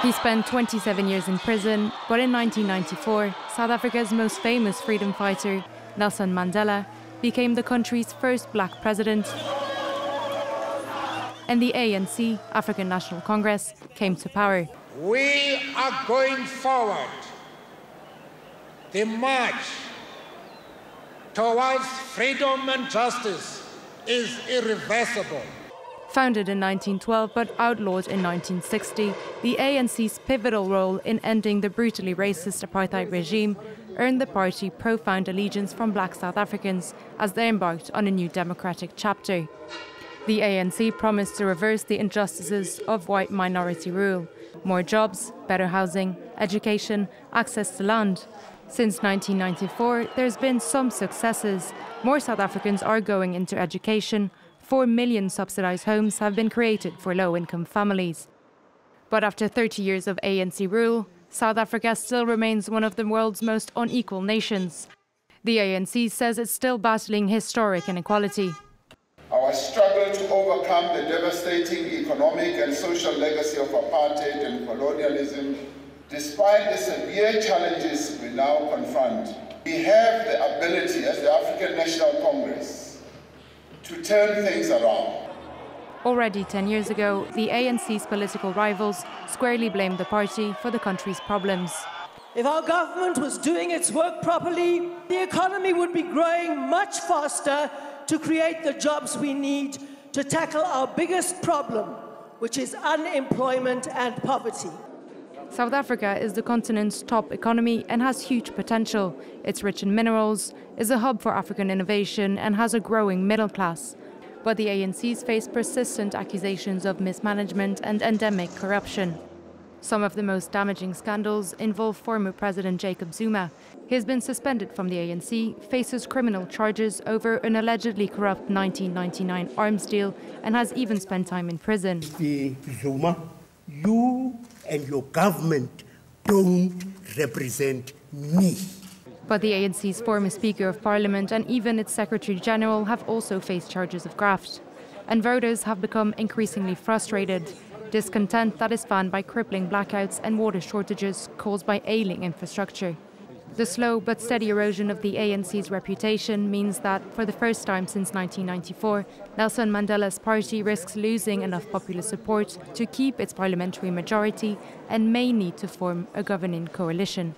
He spent 27 years in prison, but in 1994, South Africa's most famous freedom fighter, Nelson Mandela, became the country's first black president, and the ANC, African National Congress, came to power. We are going forward. The march towards freedom and justice is irreversible. Founded in 1912 but outlawed in 1960, the ANC's pivotal role in ending the brutally racist apartheid regime earned the party profound allegiance from black South Africans as they embarked on a new democratic chapter. The ANC promised to reverse the injustices of white minority rule: more jobs, better housing, education, access to land. Since 1994, there's been some successes. More South Africans are going into education. 4 million subsidised homes have been created for low-income families. But after 30 years of ANC rule, South Africa still remains one of the world's most unequal nations. The ANC says it's still battling historic inequality. Our struggle to overcome the devastating economic and social legacy of apartheid and colonialism, despite the severe challenges we now confront, we have the ability as the African National Congress to turn things around. Already 10 years ago, the ANC's political rivals squarely blamed the party for the country's problems. If our government was doing its work properly, the economy would be growing much faster to create the jobs we need to tackle our biggest problem, which is unemployment and poverty. South Africa is the continent's top economy and has huge potential. It's rich in minerals, is a hub for African innovation and has a growing middle class. But the ANC's face persistent accusations of mismanagement and endemic corruption. Some of the most damaging scandals involve former President Jacob Zuma. He has been suspended from the ANC, faces criminal charges over an allegedly corrupt 1999 arms deal, and has even spent time in prison. Zuma, you and your government don't represent me. But the ANC's former Speaker of Parliament and even its Secretary General have also faced charges of graft. And voters have become increasingly frustrated. Discontent that is fanned by crippling blackouts and water shortages caused by ailing infrastructure. The slow but steady erosion of the ANC's reputation means that, for the first time since 1994, Nelson Mandela's party risks losing enough popular support to keep its parliamentary majority and may need to form a governing coalition.